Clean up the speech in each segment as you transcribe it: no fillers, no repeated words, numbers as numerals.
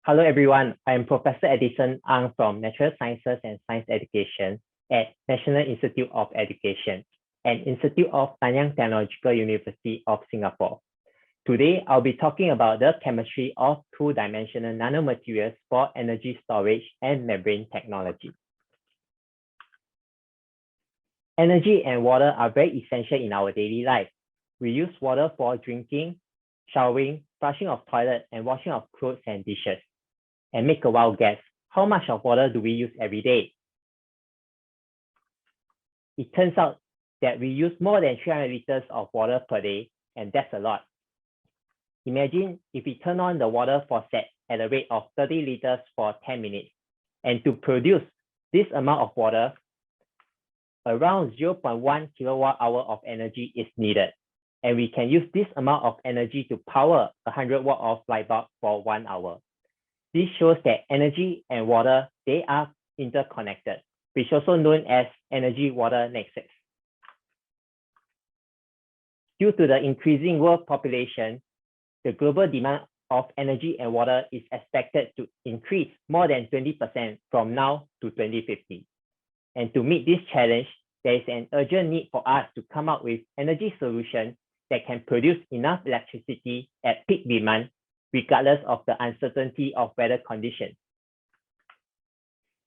Hello everyone, I am Professor Edison Ang from Natural Sciences and Science Education at National Institute of Education and Institute of Nanyang Technological University of Singapore. Today, I'll be talking about the chemistry of two-dimensional nanomaterials for energy storage and membrane technology. Energy and water are very essential in our daily life. We use water for drinking, showering, brushing of toilet, and washing of clothes and dishes. And make a wild guess, how much of water do we use every day? It turns out that we use more than 300 liters of water per day, and that's a lot. Imagine if we turn on the water faucet at a rate of 30 liters for 10 minutes, and to produce this amount of water, around 0.1 kilowatt hour of energy is needed, and we can use this amount of energy to power a 100 watt of light bulb for 1 hour. This shows that energy and water, they are interconnected, which is also known as energy-water nexus. Due to the increasing world population, the global demand of energy and water is expected to increase more than 20% from now to 2050. And to meet this challenge, there is an urgent need for us to come up with energy solutions that can produce enough electricity at peak demand, regardless of the uncertainty of weather conditions.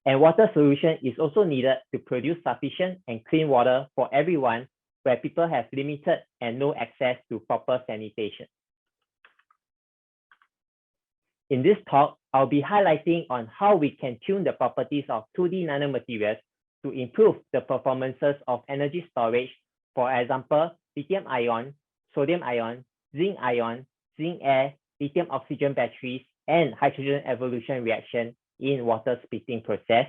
And water solution is also needed to produce sufficient and clean water for everyone where people have limited and no access to proper sanitation. In this talk, I'll be highlighting on how we can tune the properties of 2D nanomaterials to improve the performances of energy storage, for example, lithium ion, sodium ion, zinc air, lithium oxygen batteries, and hydrogen evolution reaction in water splitting process,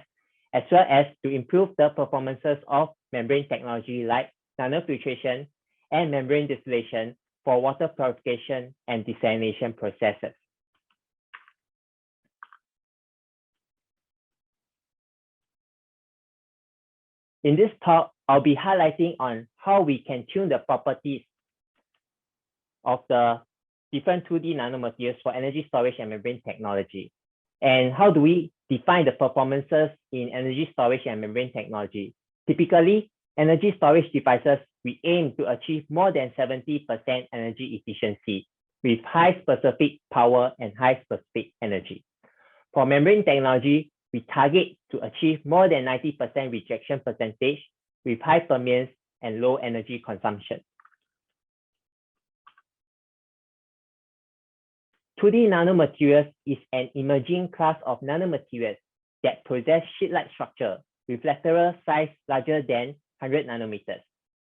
as well as to improve the performances of membrane technology like nanofiltration and membrane distillation for water purification and desalination processes. In this talk, I'll be highlighting on how we can tune the properties of the different 2D nanomaterials for energy storage and membrane technology. And how do we define the performances in energy storage and membrane technology? Typically, energy storage devices, we aim to achieve more than 70% energy efficiency with high specific power and high specific energy. For membrane technology, we target to achieve more than 90% rejection percentage with high permeance and low energy consumption. 2D nanomaterials is an emerging class of nanomaterials that possess sheet-like structure with lateral size larger than 100 nanometers,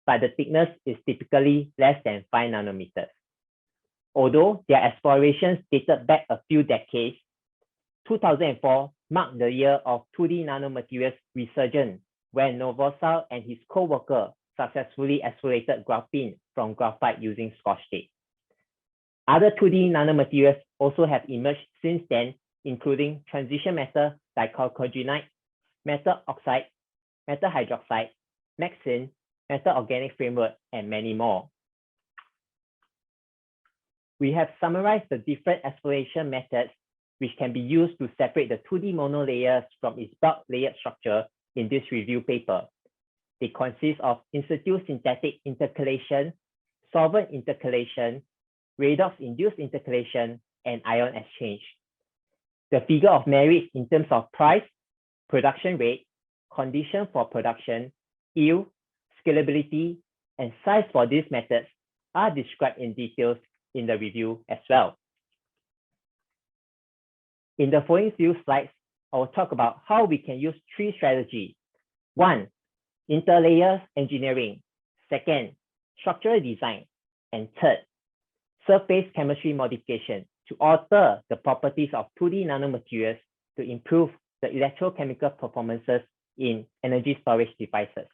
but the thickness is typically less than 5 nanometers. Although their explorations dated back a few decades, 2004 marked the year of 2D nanomaterials resurgence when Novosel and his co-worker successfully isolated graphene from graphite using Scotch tape. Other 2D nanomaterials also have emerged since then, including transition metal like chalcogenide, metal oxide, metal hydroxide, MXene, metal organic framework, and many more. We have summarized the different exploration methods which can be used to separate the 2D monolayers from its bulk layered structure in this review paper. They consist of in situ synthetic intercalation, solvent intercalation, redox-induced intercalation, and ion exchange. The figure of merit in terms of price, production rate, condition for production, yield, scalability, and size for these methods are described in details in the review as well. In the following few slides, I will talk about how we can use 3 strategies. 1, interlayer engineering. 2nd, structural design. And 3rd, surface chemistry modification to alter the properties of 2D nanomaterials to improve the electrochemical performances in energy storage devices.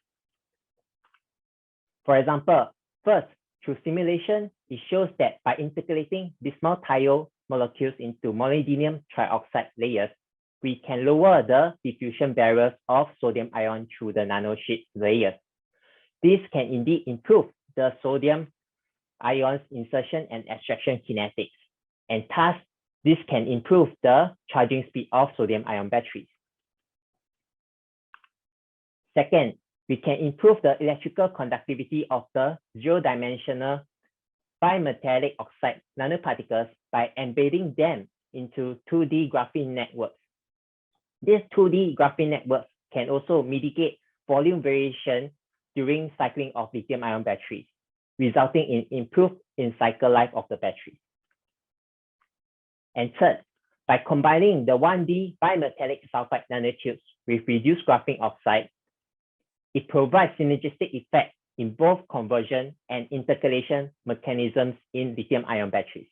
For example, first, through simulation, it shows that by integrating bismuth-thiol molecules into molybdenum trioxide layers, we can lower the diffusion barriers of sodium ion through the nanosheet layers. This can indeed improve the sodium ions insertion and extraction kinetics, and thus This can improve the charging speed of sodium-ion batteries. Second, we can improve the electrical conductivity of the zero-dimensional bimetallic oxide nanoparticles by embedding them into 2D graphene networks. These 2D graphene networks can also mitigate volume variation during cycling of lithium-ion batteries, resulting in improved in-cycle life of the battery. And third, by combining the 1D bimetallic sulfide nanotubes with reduced graphene oxide, it provides synergistic effect in both conversion and intercalation mechanisms in lithium-ion batteries,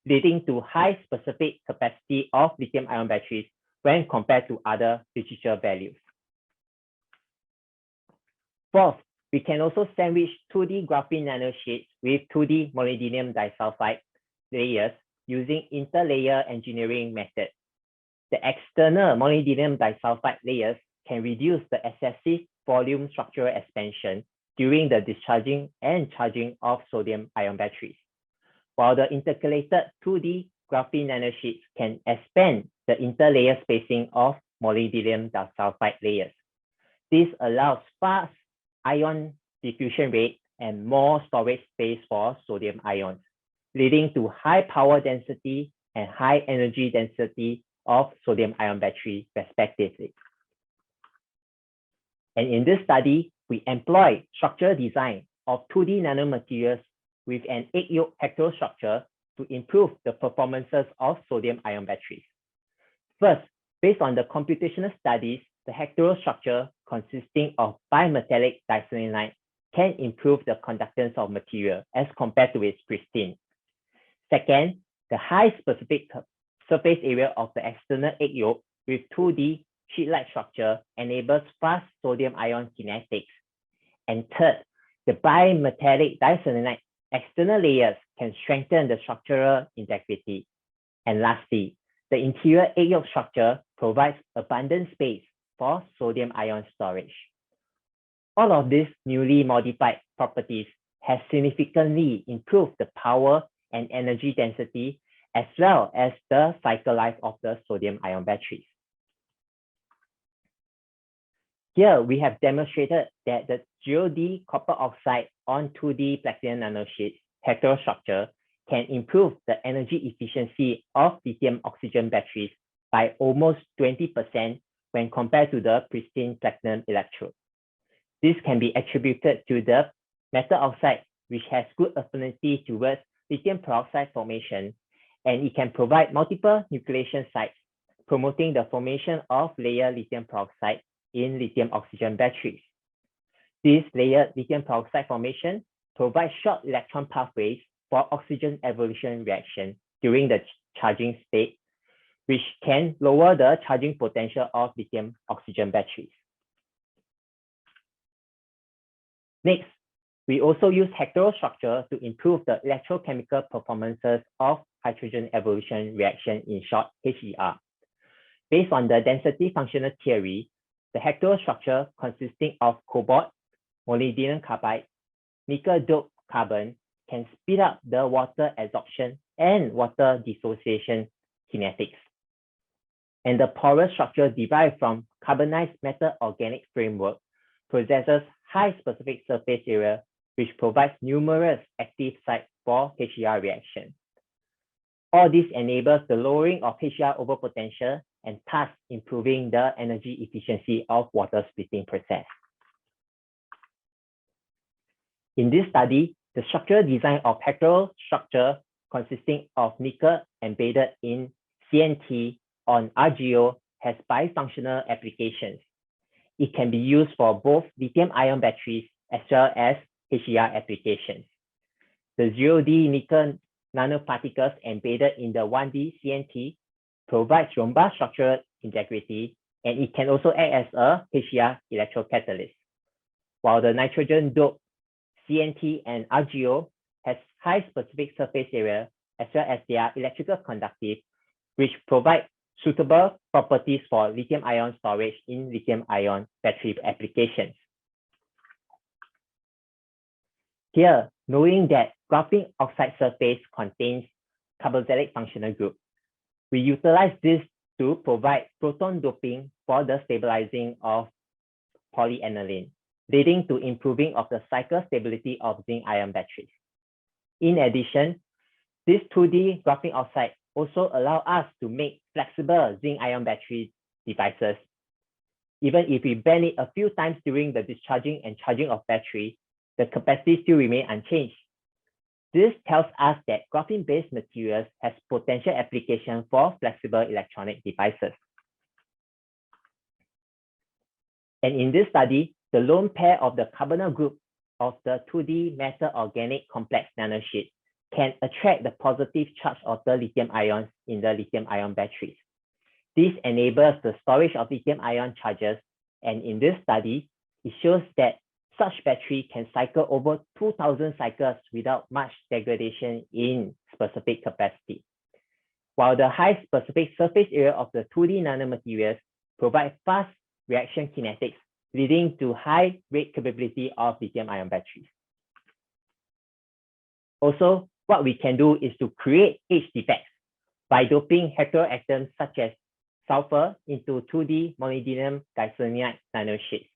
leading to high specific capacity of lithium-ion batteries when compared to other literature values. Fourth, we can also sandwich 2D graphene nanosheets with 2D molybdenum disulfide layers using interlayer engineering method. The external molybdenum disulfide layers can reduce the excessive volume structural expansion during the discharging and charging of sodium-ion batteries, while the intercalated 2D graphene nanosheets can expand the interlayer spacing of molybdenum disulfide layers. This allows fast ion diffusion rate and more storage space for sodium ions, leading to high power density and high energy density of sodium-ion battery respectively. And in this study, we employ structural design of 2D nanomaterials with an egg yolk heterostructure to improve the performances of sodium-ion batteries. First, based on the computational studies, the heterostructure consisting of bimetallic diselenide can improve the conductance of material as compared to its pristine. Second, the high specific surface area of the external egg yolk with 2D sheet-like structure enables fast sodium-ion kinetics. And third, the bimetallic diselenide external layers can strengthen the structural integrity. And lastly, the interior egg yolk structure provides abundant space for sodium-ion storage. All of these newly modified properties have significantly improved the power and energy density as well as the cycle life of the sodium-ion batteries. Here, we have demonstrated that the 0D copper oxide on 2D platinum nanosheets heterostructure can improve the energy efficiency of lithium oxygen batteries by almost 20% when compared to the pristine platinum electrode. This can be attributed to the metal oxide, which has good affinity towards lithium peroxide formation, and it can provide multiple nucleation sites, promoting the formation of layered lithium peroxide in lithium oxygen batteries. This layered lithium peroxide formation provides short electron pathways for oxygen evolution reaction during the charging state, which can lower the charging potential of lithium oxygen batteries. Next, we also use heterostructure to improve the electrochemical performances of hydrogen evolution reaction, in short, HER. Based on the density functional theory, the heterostructure consisting of cobalt, molybdenum carbide, nickel doped carbon can speed up the water adsorption and water dissociation kinetics. And the porous structure derived from carbonized metal organic framework possesses high specific surface area, which provides numerous active sites for HER reaction. All this enables the lowering of HER overpotential and thus improving the energy efficiency of water splitting process. In this study, the structural design of heterostructure consisting of nickel embedded in CNT on RGO has bifunctional applications. It can be used for both lithium-ion batteries as well as HER applications. The 0D nickel nanoparticles embedded in the 1D CNT provides robust structural integrity, and it can also act as a HER electrocatalyst, while the nitrogen doped CNT and RGO has high specific surface area as well as they are electrical conductive, which provide suitable properties for lithium-ion storage in lithium-ion battery applications. Here, knowing that graphene oxide surface contains carboxylic functional group, We utilize this to provide proton doping for the stabilizing of polyaniline, leading to improving of the cycle stability of zinc-ion batteries. In addition, this 2D graphene oxide also allow us to make flexible zinc-ion battery devices. Even if we bend it a few times during the discharging and charging of battery, the capacity still remain unchanged. This tells us that graphene-based materials has potential application for flexible electronic devices. And in this study, the lone pair of the carbonyl group of the 2D metal organic complex nanosheet can attract the positive charge of the lithium ions in the lithium ion batteries. This enables the storage of lithium ion charges, and in this study, it shows that such battery can cycle over 2,000 cycles without much degradation in specific capacity. While the high specific surface area of the 2D nanomaterials provide fast reaction kinetics, leading to high rate capability of lithium ion batteries. Also, what we can do is to create age defects by doping heteroatoms such as sulfur into 2D molybdenum diselenide nanosheets.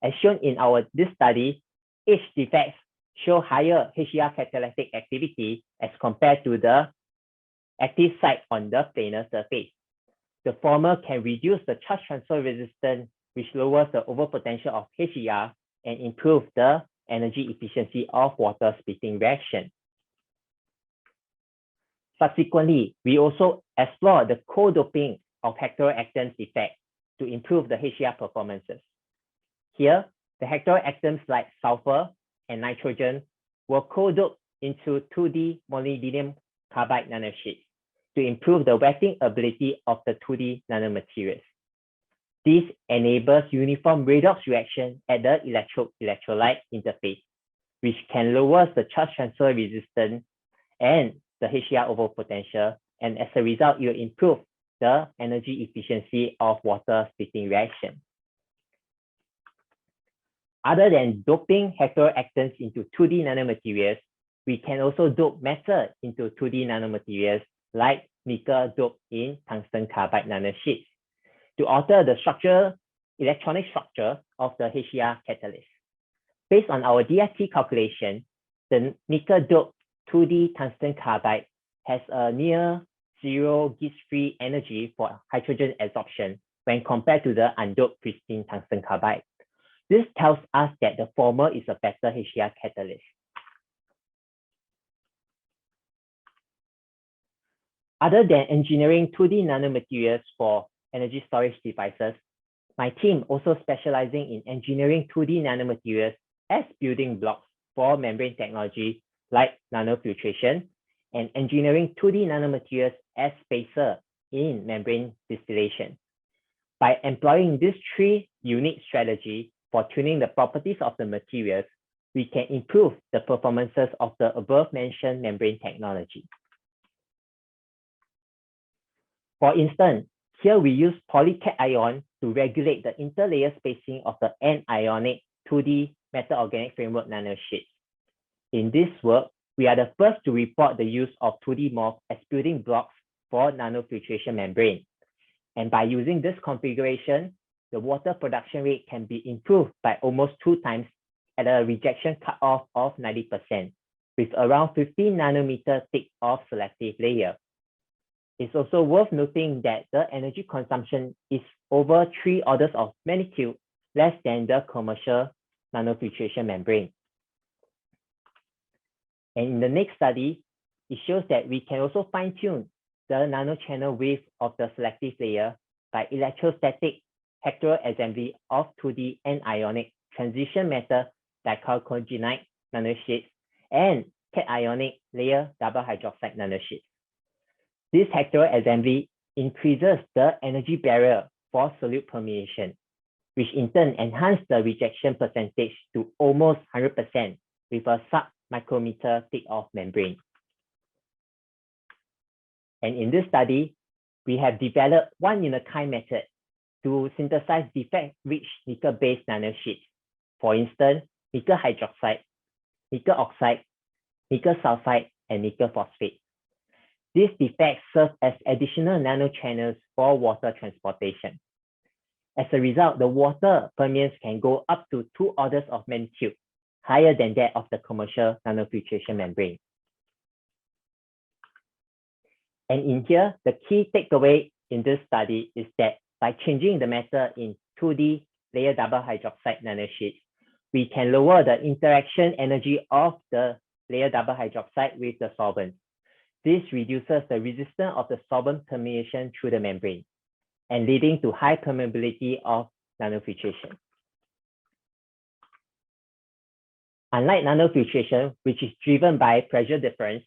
As shown in this study, age defects show higher HER catalytic activity as compared to the active site on the planar surface. The former can reduce the charge transfer resistance, which lowers the overpotential of HER and improve the energy efficiency of water splitting reaction. Subsequently, we also explore the co-doping of heteroatoms effect to improve the HER performances. Here, the heteroatoms like sulfur and nitrogen were co-doped into 2D molybdenum carbide nanosheets to improve the wetting ability of the 2D nanomaterials. This enables uniform redox reaction at the electrolyte interface, which can lower the charge transfer resistance and the HER overpotential, and as a result, you improve the energy efficiency of water splitting reaction. Other than doping heteroatoms into 2D nanomaterials, we can also dope metal into 2D nanomaterials like nickel doped in tungsten carbide nanosheets to alter the electronic structure of the HER catalyst. Based on our DFT calculation, the nickel doped 2D tungsten carbide has a near zero Gibbs-free energy for hydrogen adsorption when compared to the undoped pristine tungsten carbide. This tells us that the former is a better HER catalyst. Other than engineering 2D nanomaterials for energy storage devices, my team also specializing in engineering 2D nanomaterials as building blocks for membrane technology like nanofiltration, and engineering 2D nanomaterials as spacer in membrane distillation. By employing these three unique strategies for tuning the properties of the materials, we can improve the performances of the above-mentioned membrane technology. For instance, here we use polycation to regulate the interlayer spacing of the anionic 2D metal organic framework nanosheets. In this work, we are the first to report the use of 2D morph as building blocks for nanofiltration membrane. And by using this configuration, the water production rate can be improved by almost 2 times at a rejection cutoff of 90%, with around 15 nanometer thick of selective layer. It's also worth noting that the energy consumption is over 3 orders of magnitude less than the commercial nanofiltration membrane. And in the next study, it shows that we can also fine-tune the nanochannel width of the selective layer by electrostatic heteroassembly of 2D anionic transition metal dichalcogenide nanosheets and cationic layer double hydroxide nanosheets. This heteroassembly increases the energy barrier for solute permeation, which in turn enhances the rejection percentage to almost 100% with a sub-micrometer thick of membrane. And in this study, we have developed one-in-a-kind method to synthesize defect-rich nickel-based nanosheets. For instance, nickel hydroxide, nickel oxide, nickel sulfide, and nickel phosphate. These defects serve as additional nanochannels for water transportation. As a result, the water permeance can go up to 2 orders of magnitude higher than that of the commercial nanofiltration membrane. And in here, the key takeaway in this study is that by changing the metal in 2D layer double hydroxide nanosheets, we can lower the interaction energy of the layer double hydroxide with the solvent. This reduces the resistance of the solvent permeation through the membrane and leading to high permeability of nanofiltration. Unlike nanofiltration, which is driven by pressure difference,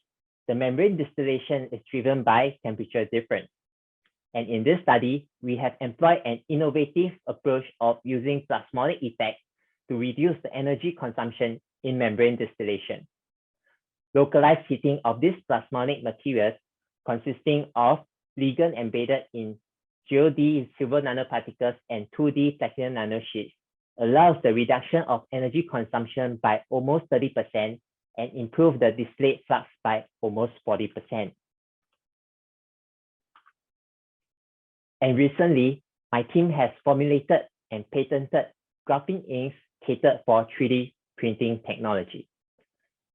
the membrane distillation is driven by temperature difference. And in this study, we have employed an innovative approach of using plasmonic effects to reduce the energy consumption in membrane distillation. Localized heating of these plasmonic materials consisting of ligand embedded in 0D silver nanoparticles and 2D platinum nanosheets allows the reduction of energy consumption by almost 30% and improve the distillate flux by almost 40%. And recently, my team has formulated and patented graphene inks catered for 3D printing technology.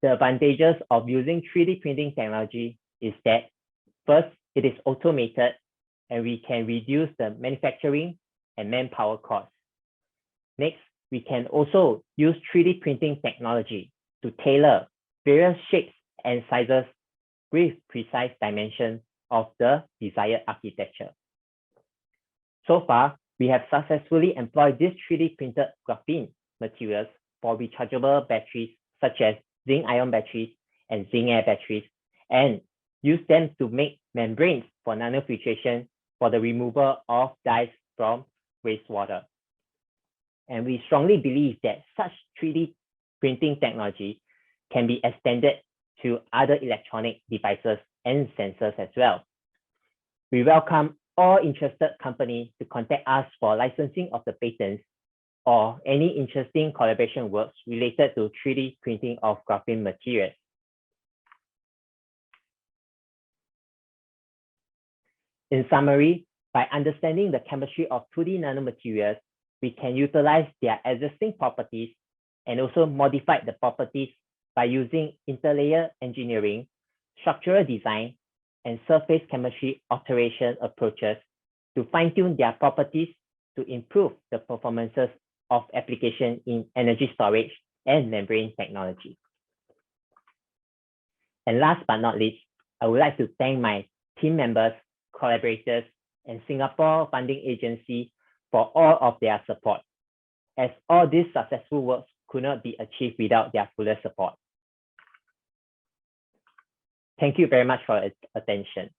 The advantages of using 3D printing technology is that first, it is automated and we can reduce the manufacturing and manpower costs. Next, we can also use 3D printing technology to tailor various shapes and sizes with precise dimensions of the desired architecture. So far, we have successfully employed these 3D printed graphene materials for rechargeable batteries such as zinc-ion batteries and zinc-air batteries and use them to make membranes for nanofiltration for the removal of dyes from wastewater. And we strongly believe that such 3D printing technology can be extended to other electronic devices and sensors as well. We welcome all interested companies to contact us for licensing of the patents or any interesting collaboration works related to 3D printing of graphene materials. In summary, by understanding the chemistry of 2D nanomaterials, we can utilize their existing properties and also modify the properties by using interlayer engineering, structural design, and surface chemistry alteration approaches to fine-tune their properties to improve the performances of application in energy storage and membrane technology. And last but not least, I would like to thank my team members, collaborators, and Singapore Funding Agency for all of their support, as all these successful works could not be achieved without their fuller support. Thank you very much for your attention.